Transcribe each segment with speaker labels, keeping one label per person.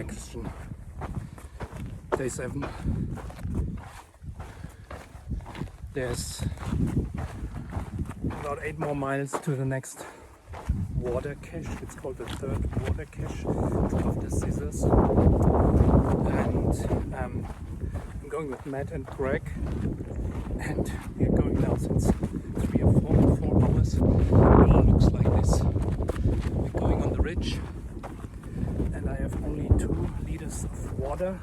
Speaker 1: direction. Day 7. There's about 8 more miles to the next water cache. It's called the third water cache. It's after Scissors. And I'm going with Matt and Greg. And we're going now since 3 or 4 hours. It all looks like this. We're going on the ridge. And I have only 2 liters of water.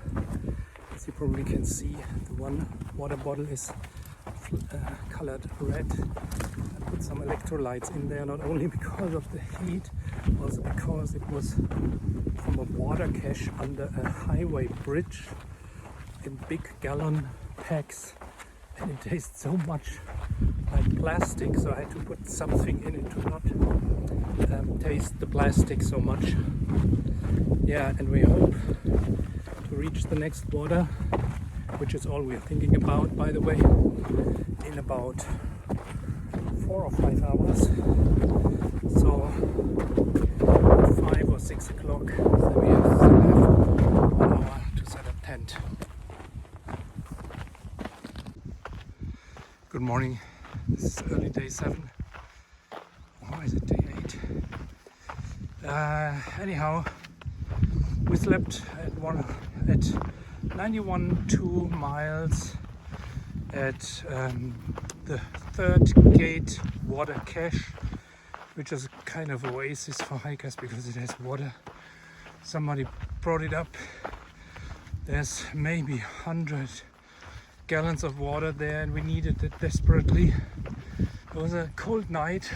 Speaker 1: As you probably can see, the one water bottle is colored red. I put some electrolytes in there, not only because of the heat, also because it was from a water cache under a highway bridge in big gallon packs, and it tastes so much like plastic, so I had to put something in it to not taste the plastic so much. Yeah, and we hope to reach the next water, which is all we're thinking about, by the way, in about 4 or 5 hours. So at 5 or 6 o'clock, then we have 1 hour to set up tent. Good morning. This is early day 7. Or is it day 8? Anyhow, we slept at 91.2 miles at the third gate water cache, which is a kind of oasis for hikers because it has water. Somebody brought it up. There's maybe 100 gallons of water there, and we needed it desperately. It was a cold night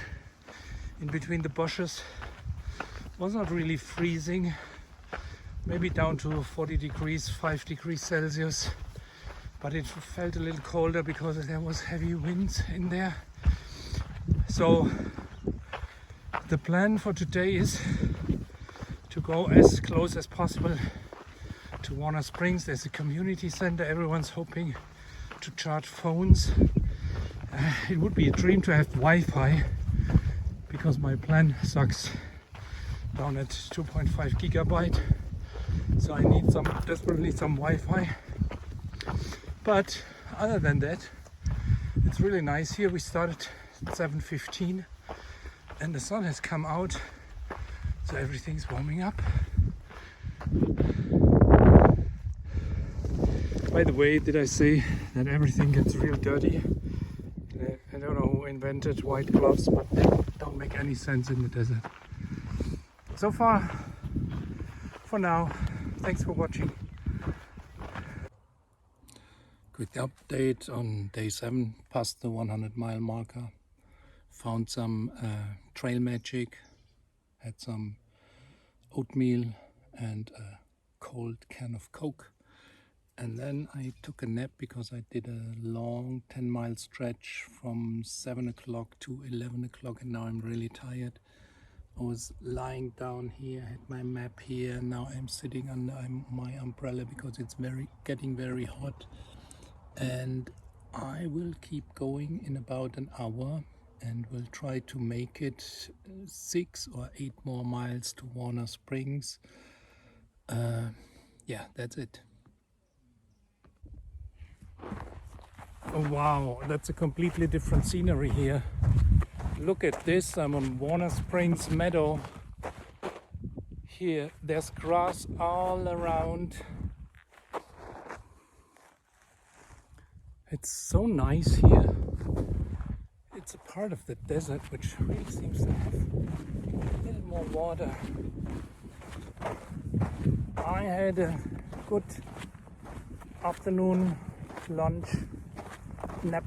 Speaker 1: in between the bushes. It was not really freezing, maybe down to 40 degrees, 5 degrees Celsius, but it felt a little colder because there was heavy winds in there. So the plan for today is to go as close as possible to Warner Springs. There's a community center. Everyone's hoping to charge phones. It would be a dream to have Wi-Fi because my plan sucks down at 2.5 gigabyte. So I need desperately some Wi-Fi. But other than that, it's really nice here. We started at 7:15 and the sun has come out, so everything's warming up. By the way, did I say that everything gets real dirty? I don't know who invented white gloves, but they don't make any sense in the desert. So far, for now, thanks for watching. Quick update on day 7, past the 100-mile marker. Found some trail magic, had some oatmeal and a cold can of Coke. And then I took a nap because I did a long 10-mile stretch from 7 o'clock to 11 o'clock, and now I'm really tired. I was lying down here, had my map here, and now I'm sitting under my umbrella because it's getting very hot. And I will keep going in about an hour and will try to make it 6 or 8 more miles to Warner Springs. Yeah, that's it. Oh wow, that's a completely different scenery here. Look at this, I'm on Warner Springs Meadow. Here, there's grass all around. It's so nice here. It's a part of the desert which really seems to have a little more water. I had a good afternoon lunch nap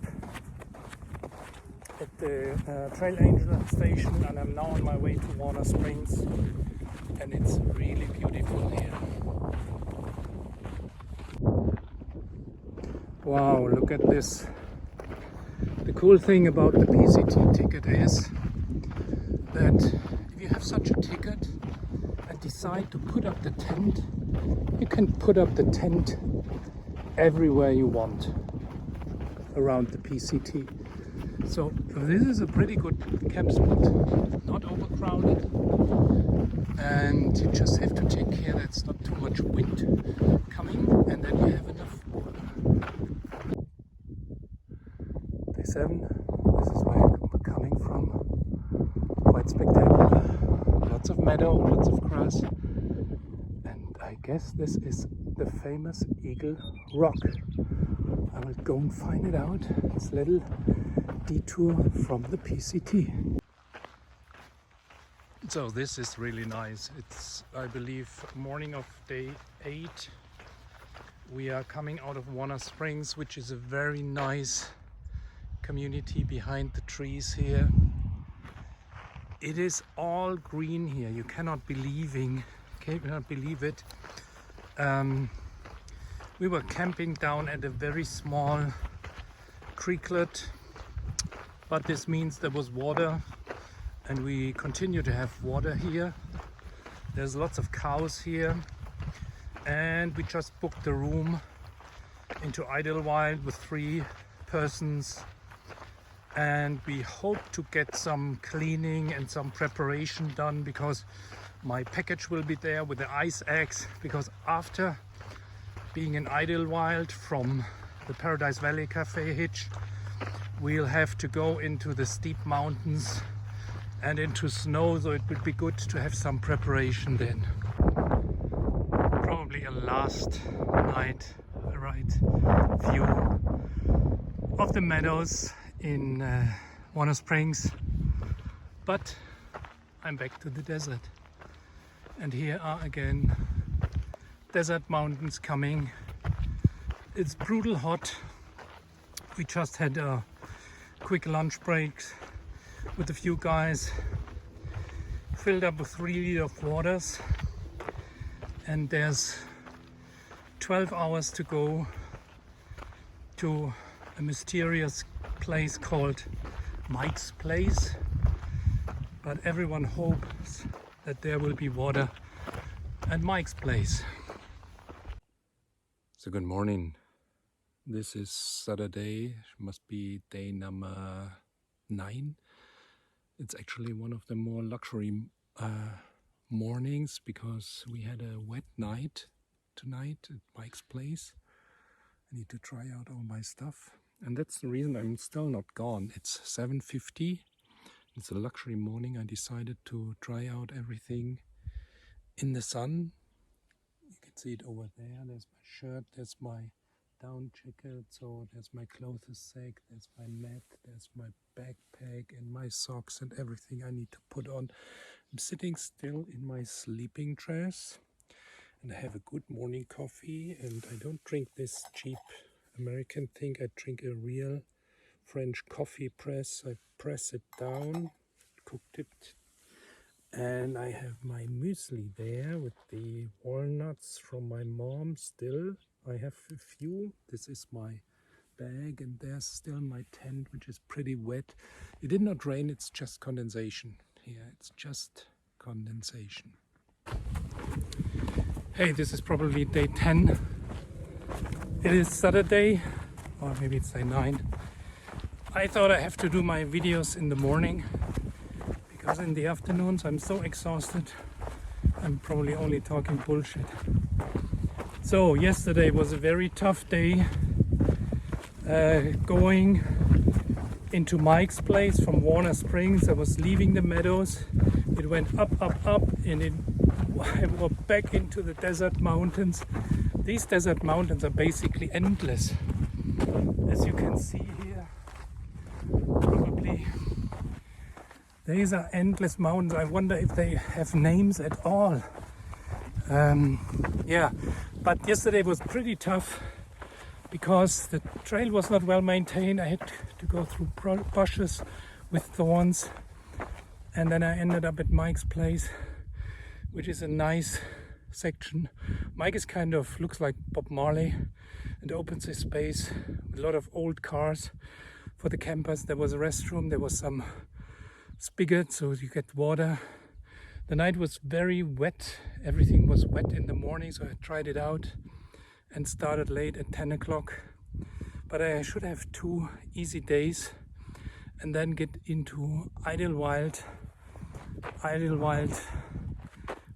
Speaker 1: at the Trail Angel station, and I'm now on my way to Warner Springs, and it's really beautiful here. Wow, look at this. The cool thing about the PCT ticket is that if you have such a ticket and decide to put up the tent, you can put up the tent everywhere you want around the PCT. So this is a pretty good camp spot, not overcrowded, and you just have to take care that it's not too much wind coming, and then you have enough water. Day 7, this is where we're coming from. Quite spectacular. Lots of meadow, lots of grass. And I guess this is the famous Eagle Rock. I will go and find it out. It's a little detour from the PCT. So this is really nice. It's, I believe, morning of day 8. We are coming out of Warner Springs, which is a very nice community behind the trees here. It is all green here. You cannot believe it. We were camping down at a very small creeklet, but this means there was water, and we continue to have water here. There's lots of cows here, and we just booked a room into Idyllwild with 3 persons, and we hope to get some cleaning and some preparation done, because my package will be there with the ice axe, because after being in Idyllwild from the Paradise Valley Café hitch, we'll have to go into the steep mountains and into snow, so it would be good to have some preparation then. Probably a last night ride view of the meadows in Warner Springs, but I'm back to the desert, and here are again desert mountains coming. It's brutal hot. We just had a quick lunch break with a few guys, filled up with 3 liters of waters, and there's 12 hours to go to a mysterious place called Mike's Place, but everyone hopes that there will be water at Mike's Place. So good morning. This is Saturday, must be day number 9. It's actually one of the more luxury mornings, because we had a wet night tonight at Mike's Place. I need to try out all my stuff, and that's the reason I'm still not gone. It's 7:50. It's a luxury morning. I decided to try out everything in the sun. You can see it over there. There's my shirt, there's my down jacket, so there's my clothes sack, there's my mat, there's my backpack and my socks and everything I need to put on. I'm sitting still in my sleeping dress, and I have a good morning coffee, and I don't drink this cheap American thing. I drink a real French coffee press. I press it down, cooked it, and I have my muesli there with the walnuts from my mom still. I have a few. This is my bag, and there's still my tent, which is pretty wet. It did not rain, it's just condensation here. It's just condensation. Hey, this is probably day 10. It is Saturday, or maybe it's day 9. I thought I have to do my videos in the morning, because in the afternoons I'm so exhausted. I'm probably only talking bullshit. So yesterday was a very tough day, going into Mike's Place from Warner Springs. I was leaving the meadows. It went up, and I went back into the desert mountains. These desert mountains are basically endless. As you can see here, probably these are endless mountains. I wonder if they have names at all. Yeah, but yesterday was pretty tough because the trail was not well maintained. I had to go through bushes with thorns, and then I ended up at Mike's Place, which is a nice section. Mike is kind of looks like Bob Marley and opens his space with a lot of old cars for the campers. There was a restroom, there was some spigot so you get water. The night was very wet, everything was wet in the morning, so I tried it out and started late at 10 o'clock. But I should have 2 easy days and then get into Idyllwild,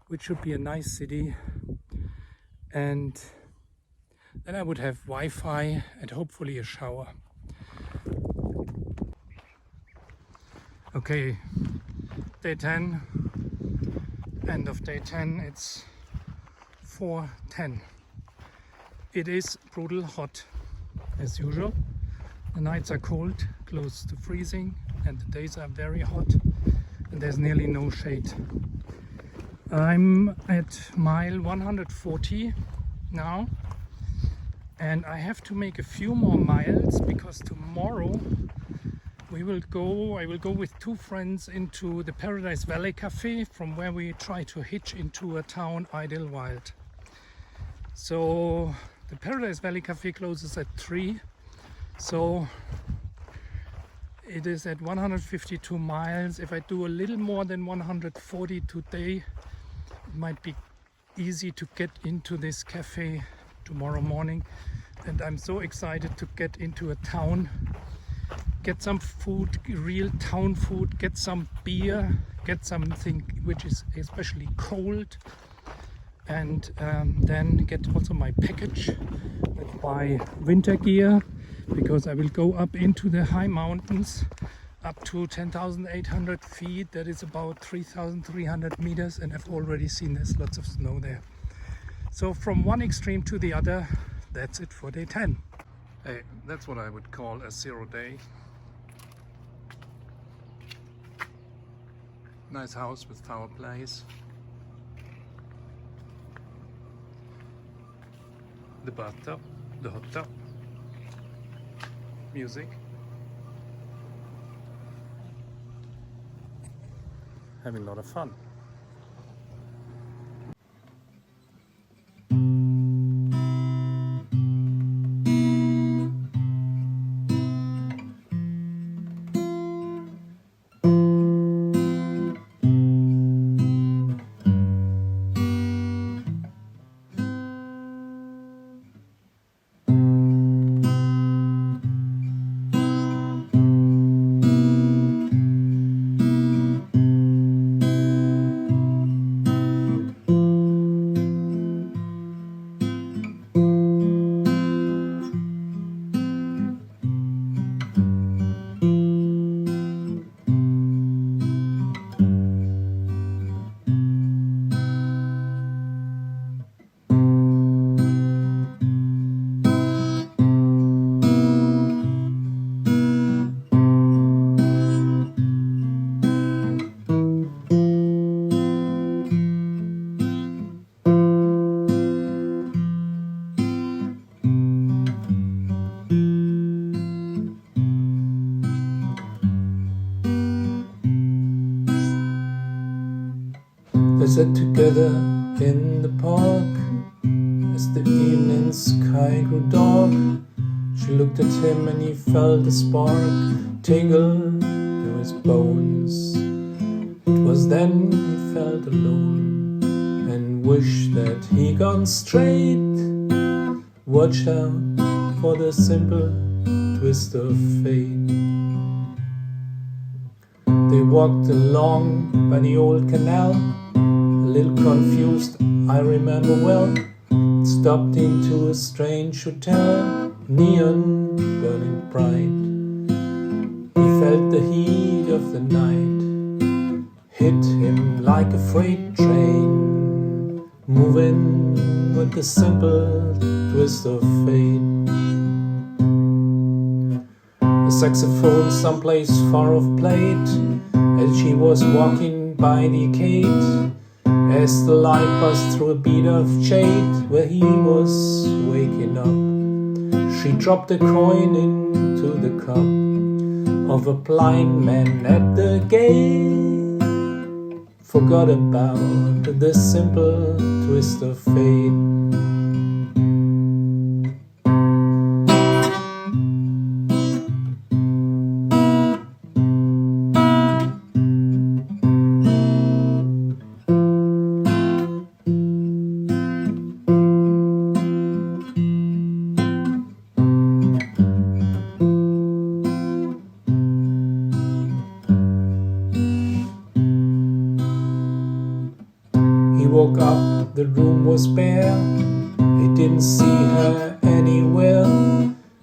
Speaker 1: which should be a nice city. and then I would have Wi-Fi and hopefully a shower. Okay, day 10, end of day 10, it's 4:10. It is brutal hot as usual. The nights are cold, close to freezing, and the days are very hot, and there's nearly no shade. I'm at mile 140 now, and I have to make a few more miles because tomorrow I will go with 2 friends into the Paradise Valley Café, from where we try to hitch into a town, Idyllwild. So the Paradise Valley Café closes at 3, so it is at 152 miles. If I do a little more than 140 today, it might be easy to get into this cafe tomorrow morning. And I'm so excited to get into a town, get some food, real town food, get some beer, get something which is especially cold, and then get also my package with my winter gear, because I will go up into the high mountains up to 10,800 feet. That is about 3,300 meters, and I've already seen there's lots of snow there. So from one extreme to the other, that's it for day 10. Hey, that's what I would call a 0 day. Nice house with fireplace. The bathtub, the hot tub, music. Having a lot of fun. They sat together in the park as the evening sky grew dark. She looked at him and he felt a spark tingle to his bones. It was then he felt alone and wished that he gone straight. Watch out for the simple twist of fate. They walked along by the old canal, a little confused, I remember well. Stopped into a strange hotel, neon burning bright. He felt the heat of the night hit him like a freight train, moving with the simple twist of fate. A saxophone someplace far off played as she was walking by the arcade, as the light passed through a bead of shade where he was waking up. She dropped a coin into the cup of a blind man at the gate, forgot about the simple twist of fate. He woke up, the room was bare, didn't see her anywhere.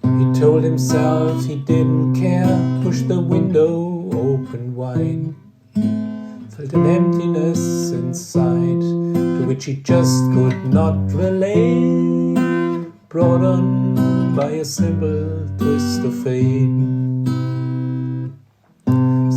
Speaker 1: He told himself he didn't care. Pushed the window open wide. Felt an emptiness inside, to which he just could not relate. Brought on by a simple twist of fate.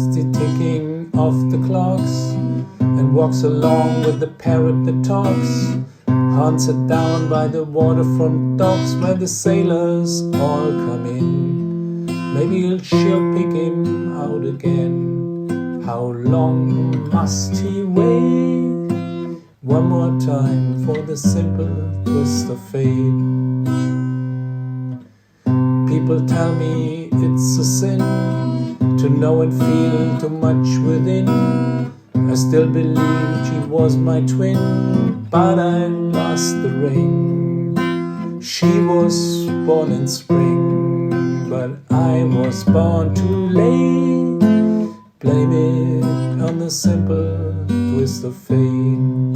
Speaker 1: Still ticking off the clocks, and walks along with the parrot that talks. Hunts it down by the waterfront docks, where the sailors all come in. Maybe she'll pick him out again. How long must he wait? One more time for the simple twist of fate. People tell me it's a sin to know and feel too much within. I still believed she was my twin, but I lost the ring. She was born in spring, but I was born too late. Blame it on the simple twist of fate.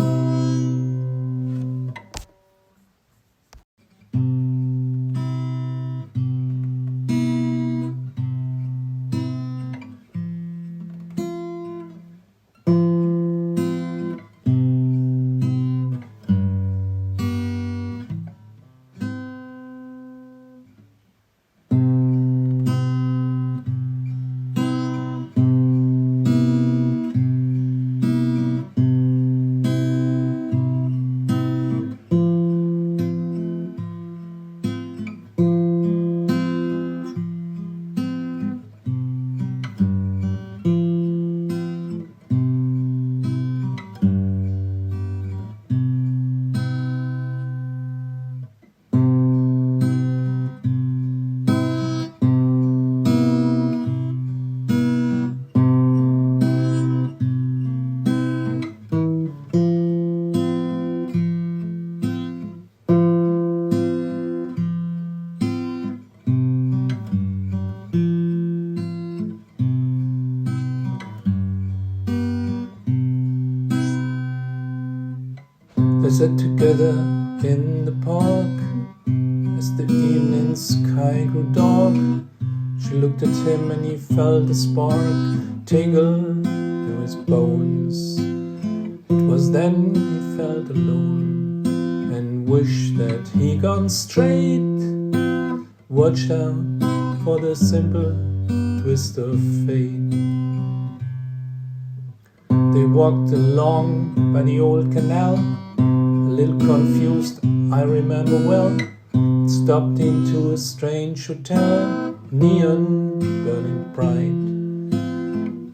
Speaker 1: They sat together in the park as the evening sky grew dark. She looked at him and he felt a spark tingle to his bones. It was then he felt alone and wished that he'd gone straight. Watched out for the simple twist of fate. They walked along by the old canal, a little confused, I remember well. Stopped into a strange hotel, neon burning bright.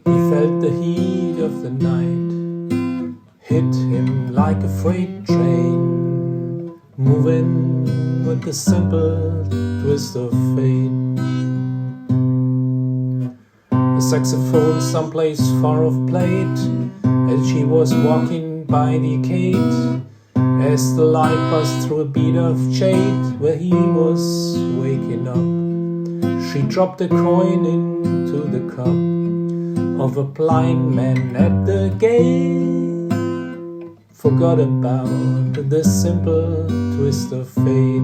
Speaker 1: He felt the heat of the night hit him like a freight train, moving with the simple twist of fate. A saxophone someplace far off played as she was walking by the arcade, as the light passed through a bead of shade where he was waking up. She dropped a coin into the cup of a blind man at the gate. Forgot about the simple twist of fate.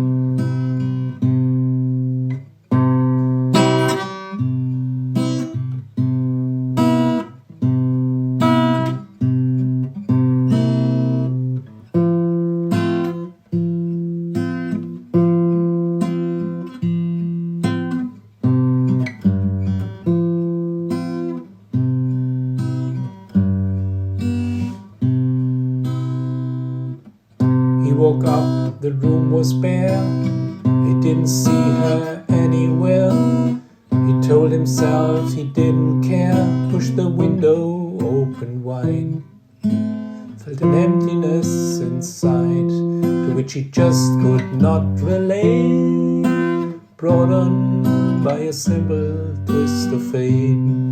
Speaker 1: He woke up, the room was bare. He didn't see her anywhere. He told himself he didn't care. Pushed the window open wide. Felt an emptiness inside, to which he just could not relate. Brought on by a simple twist of fate.